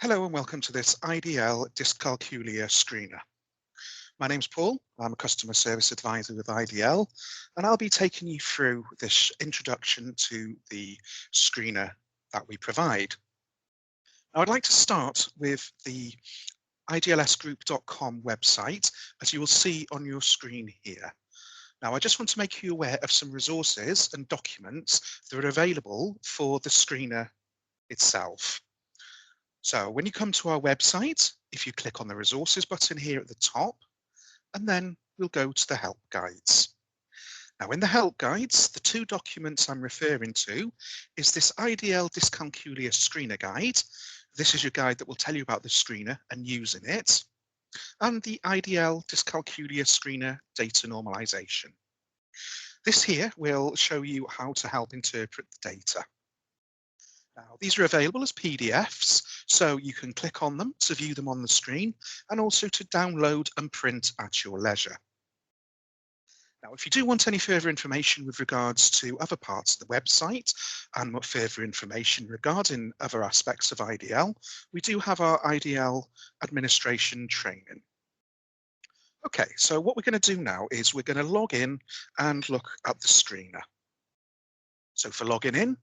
Hello and welcome to this IDL Dyscalculia screener. My name's Paul, I'm a customer service advisor with IDL, and I'll be taking you through this introduction to the screener that we provide. Now, I'd like to start with the idlsgroup.com website, as you will see on your screen here. Now, I just want to make you aware of some resources and documents that are available for the screener itself. So when you come to our website, if you click on the resources button here at the top, and then we'll go to the help guides. Now in the help guides, the two documents I'm referring to is this IDL Dyscalculia screener guide. This is your guide that will tell you about the screener and using it, and the IDL Dyscalculia screener data normalization. This here will show you how to help interpret the data. Now, these are available as PDFs, so you can click on them to view them on the screen and also to download and print at your leisure. Now, if you do want any further information with regards to other parts of the website and further information regarding other aspects of IDL, we do have our IDL administration training. Okay, so what we're going to do now is we're going to log in and look at the screener. So for logging in,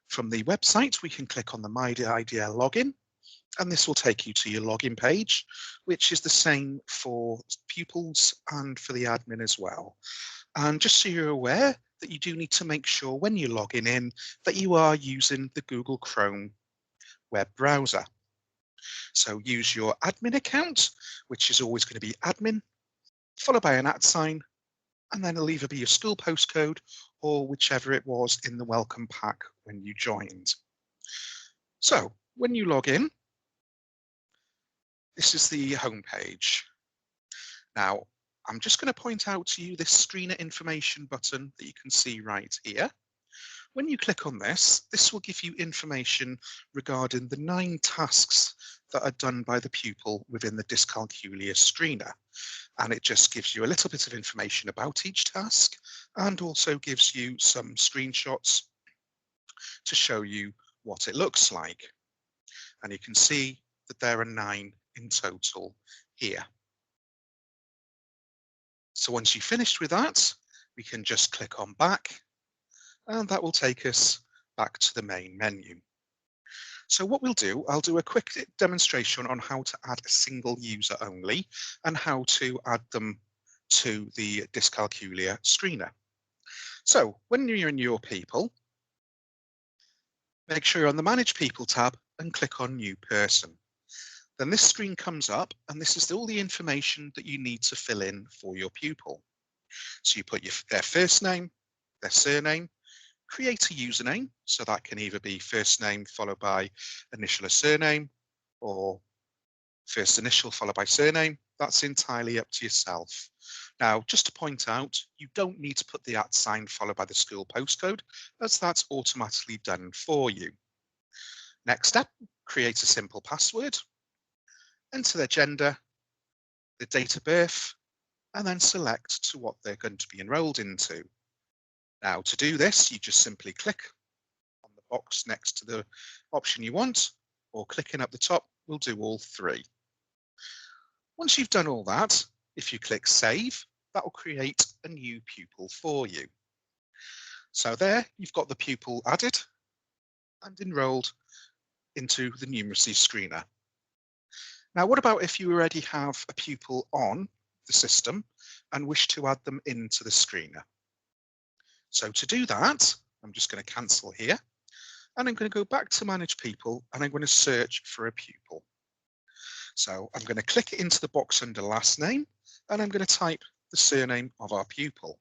from the website, we can click on the My IDL login, and this will take you to your login page, which is the same for pupils and for the admin as well. And just so you're aware that you do need to make sure when you're logging in that you are using the Google Chrome web browser. So use your admin account, which is always going to be admin, followed by an @ and then it'll either be your school postcode or whichever it was in the welcome pack when you joined. So when you log in, this is the home page. Now, I'm just going to point out to you this screener information button that you can see right here. When you click on this, this will give you information regarding the 9 tasks that are done by the pupil within the Dyscalculia screener. And it just gives you a little bit of information about each task and also gives you some screenshots to show you what it looks like. And you can see that there are 9 in total here. So once you've finished with that, we can just click on back, and that will take us back to the main menu. So what we'll do, I'll do a quick demonstration on how to add a single user only and how to add them to the Dyscalculia screener. So when you're in your people, make sure you're on the Manage People tab and click on New Person. Then this screen comes up, and this is all the information that you need to fill in for your pupil. So you put their first name, their surname, create a username, so that can either be first name followed by initial or surname, or first initial followed by surname. That's entirely up to yourself. Now, just to point out, you don't need to put the @ followed by the school postcode, as that's automatically done for you. Next step, create a simple password, enter their gender, the date of birth, and then select to what they're going to be enrolled into. Now, to do this, you just simply click on the box next to the option you want, or clicking up the top will do all 3. Once you've done all that, if you click Save, that will create a new pupil for you. So there, you've got the pupil added and enrolled into the numeracy screener. Now, what about if you already have a pupil on the system and wish to add them into the screener? So to do that, I'm just going to cancel here, and I'm going to go back to Manage People, and I'm going to search for a pupil. So I'm going to click into the box under last name, and I'm going to type the surname of our pupil.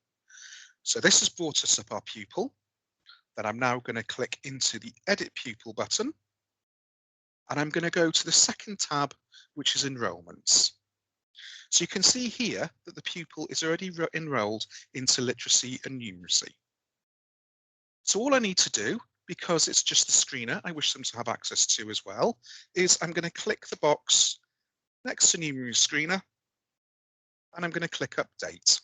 So this has brought us up our pupil. Then I'm now going to click into the Edit Pupil button, and I'm going to go to the second tab, which is Enrollments. So you can see here that the pupil is already enrolled into literacy and numeracy. So all I need to do, because it's just the screener I wish them to have access to as well, is I'm going to click the box next to numeracy screener, and I'm going to click Update.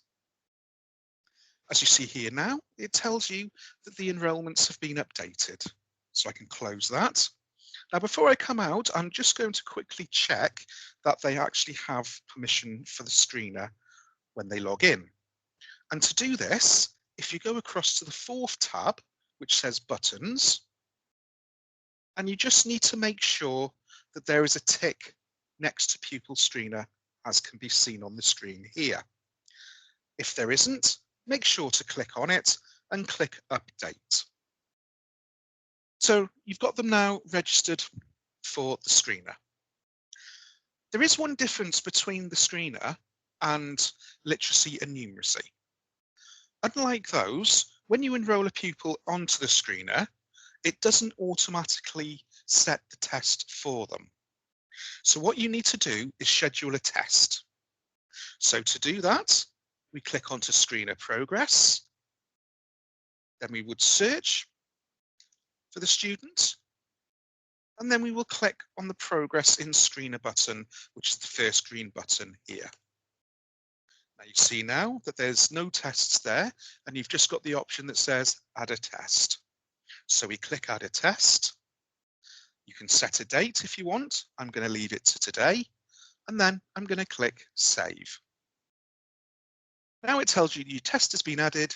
As you see here now, it tells you that the enrollments have been updated. So I can close that, Now, before I come out, I'm just going to quickly check that they actually have permission for the screener when they log in. And to do this, if you go across to the fourth tab, which says Buttons, and you just need to make sure that there is a tick next to Pupil Screener, as can be seen on the screen here. If there isn't, make sure to click on it and click Update. So you've got them now registered for the screener. There is one difference between the screener and literacy and numeracy. Unlike those, when you enroll a pupil onto the screener, it doesn't automatically set the test for them. So what you need to do is schedule a test. So to do that, we click onto Screener Progress. Then we would search for the student. And then we will click on the Progress in Screener button, which is the first green button here. Now you see now that there's no tests there, and you've just got the option that says Add a Test. So we click Add a Test. You can set a date if you want. I'm going to leave it to today, and then I'm going to click Save. Now it tells you your test has been added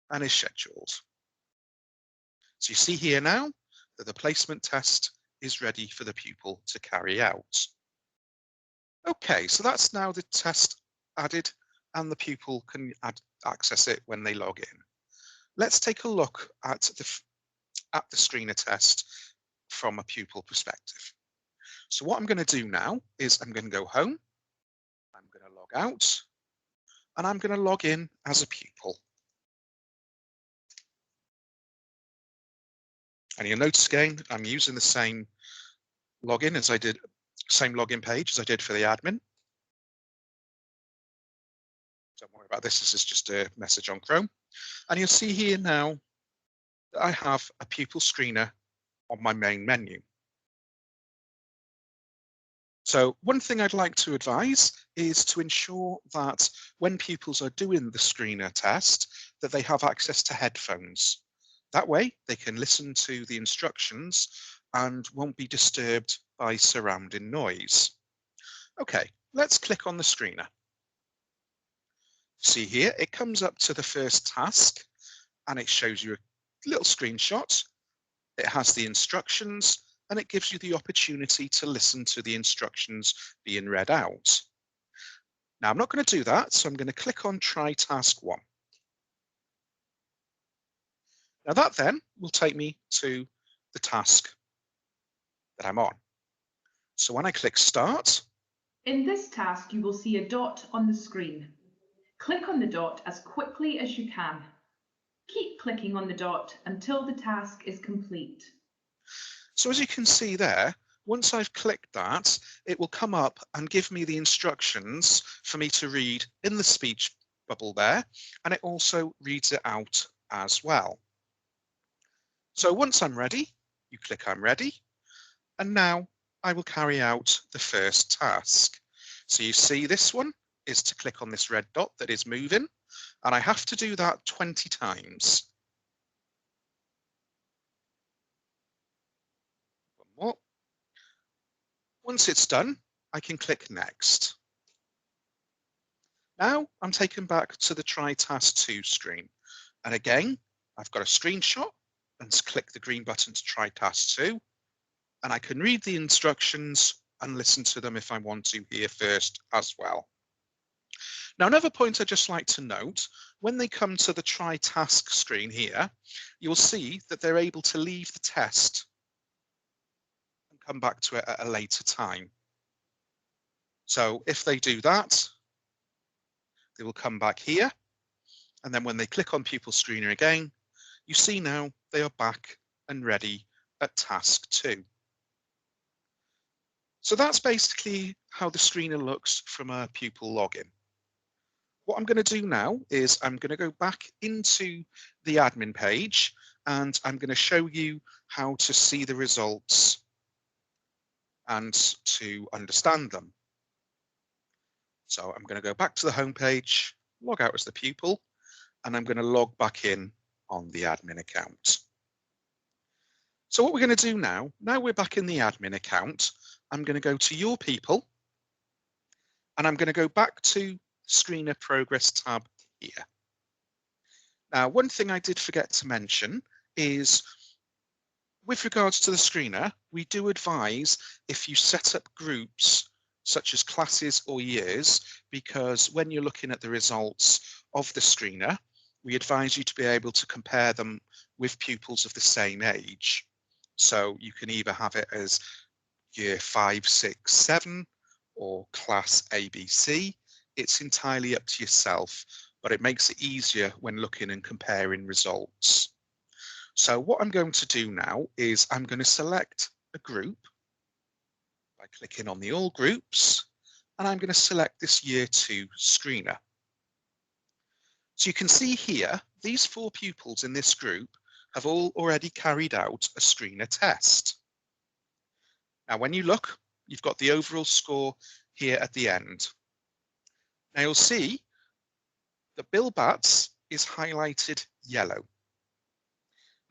and is scheduled. So you see here now that the placement test is ready for the pupil to carry out. Okay, so that's now the test added, and the pupil can access it when they log in. Let's take a look at the screener test from a pupil perspective. So what I'm going to do now is I'm going to go home, I'm going to log out, and I'm going to log in as a pupil. And you'll notice again, I'm using the same login as I did, same login page as I did for the admin. Don't worry about this, this is just a message on Chrome. And you'll see here now that I have a pupil screener on my main menu. So one thing I'd like to advise is to ensure that when pupils are doing the screener test, that they have access to headphones. That way they can listen to the instructions and won't be disturbed by surrounding noise. Okay, let's click on the screener. See here, it comes up to the first task and it shows you a little screenshot. It has the instructions and it gives you the opportunity to listen to the instructions being read out. Now I'm not going to do that, so I'm going to click on Try Task 1. Now that then will take me to the task that I'm on. So when I click Start. In this task, you will see a dot on the screen. Click on the dot as quickly as you can. Keep clicking on the dot until the task is complete. So as you can see there, once I've clicked that, it will come up and give me the instructions for me to read in the speech bubble there, and it also reads it out as well. So once I'm ready, you click I'm ready, and now I will carry out the first task. So you see this one is to click on this red dot that is moving, and I have to do that 20 times. One more. Once it's done, I can click Next. Now I'm taken back to the Try Task 2 screen. And again, I've got a screenshot and click the green button to try Task 2. And I can read the instructions and listen to them if I want to here first as well. Now, another point I'd just like to note, when they come to the Try Task screen here, you'll see that they're able to leave the test and come back to it at a later time. So if they do that, they will come back here. And then when they click on Pupil Screener again, you see now they are back and ready at Task 2. So that's basically how the screener looks from a pupil login. What I'm going to do now is I'm going to go back into the admin page and I'm going to show you how to see the results and to understand them. So I'm going to go back to the home page, log out as the pupil, and I'm going to log back in on the admin account. So what we're going to do now we're back in the admin account, I'm going to go to Your People, and I'm going to go back to Screener Progress tab here. Now, one thing I did forget to mention is, with regards to the screener, we do advise if you set up groups such as classes or years, because when you're looking at the results of the screener, we advise you to be able to compare them with pupils of the same age. So you can either have it as year 5, 6, 7 or class ABC. It's entirely up to yourself, but it makes it easier when looking and comparing results. So what I'm going to do now is I'm going to select a group by clicking on the All Groups, and I'm going to select this Year 2 screener. So you can see here, these 4 pupils in this group have all already carried out a screener test. Now, when you look, you've got the overall score here at the end. Now you'll see that Bill Batts is highlighted yellow.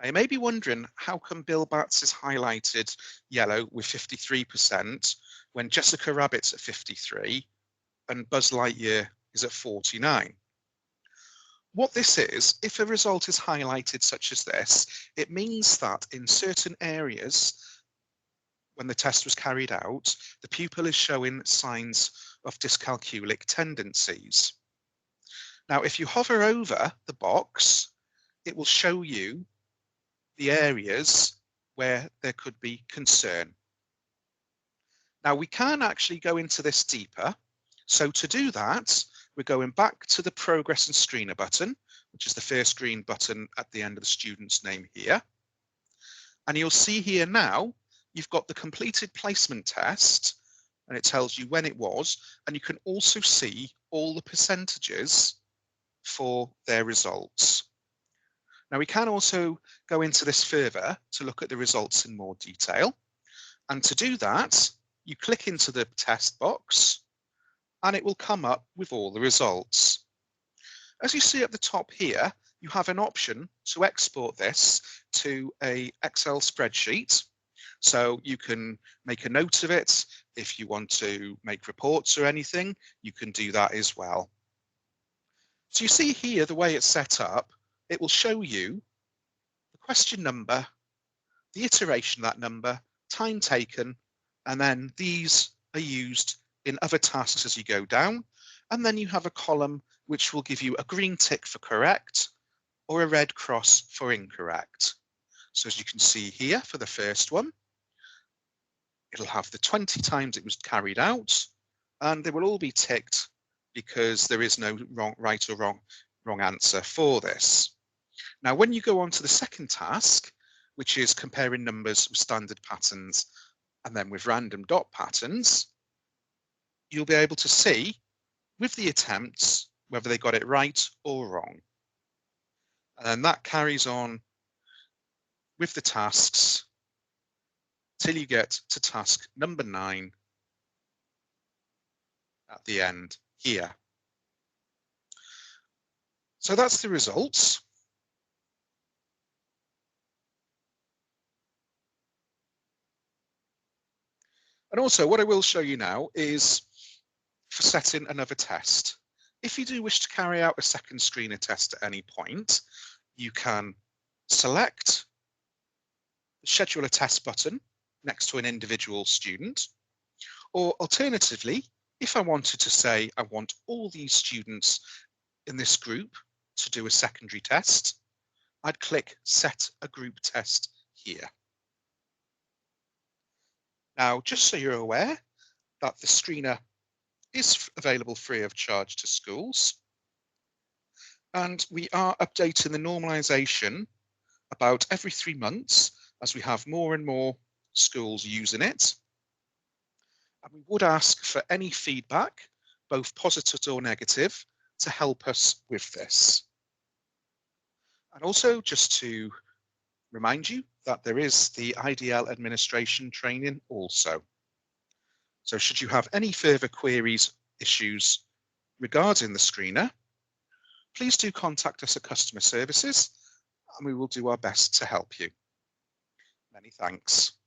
Now you may be wondering, how come Bill Batts is highlighted yellow with 53% when Jessica Rabbit's at 53 and Buzz Lightyear is at 49? What this is, if a result is highlighted such as this, it means that in certain areas, when the test was carried out, the pupil is showing signs of dyscalculic tendencies. Now, if you hover over the box, it will show you the areas where there could be concern. Now, we can actually go into this deeper. So to do that, we're going back to the Progress and Screener button, which is the first green button at the end of the student's name here. And you'll see here now, you've got the completed placement test, and it tells you when it was, and you can also see all the percentages for their results. Now, we can also go into this further to look at the results in more detail. And to do that, you click into the test box, and it will come up with all the results. As you see at the top here, you have an option to export this to an Excel spreadsheet. So you can make a note of it. If you want to make reports or anything, you can do that as well. So you see here, the way it's set up, it will show you the question number, the iteration of that number, time taken, and then these are used in other tasks as you go down. And then you have a column which will give you a green tick for correct or a red cross for incorrect. So as you can see here for the first one, it'll have the 20 times it was carried out, and they will all be ticked because there is no right or wrong answer for this. Now, when you go on to the second task, which is comparing numbers with standard patterns and then with random dot patterns, you'll be able to see with the attempts whether they got it right or wrong. And then that carries on with the tasks till you get to task number 9 at the end here. So that's the results. And also what I will show you now is for setting another test. If you do wish to carry out a second screener test at any point, you can select the Schedule a Test button next to an individual student, or alternatively, if I wanted to say I want all these students in this group to do a secondary test, I'd click Set a Group Test here. Now, just so you're aware that the screener is available free of charge to schools, and we are updating the normalisation about every 3 months as we have more and more schools using it. And we would ask for any feedback, both positive or negative, to help us with this. And also just to remind you that there is the IDL administration training also. So should you have any further queries, issues regarding the screener, please do contact us at Customer Services and we will do our best to help you. Many thanks.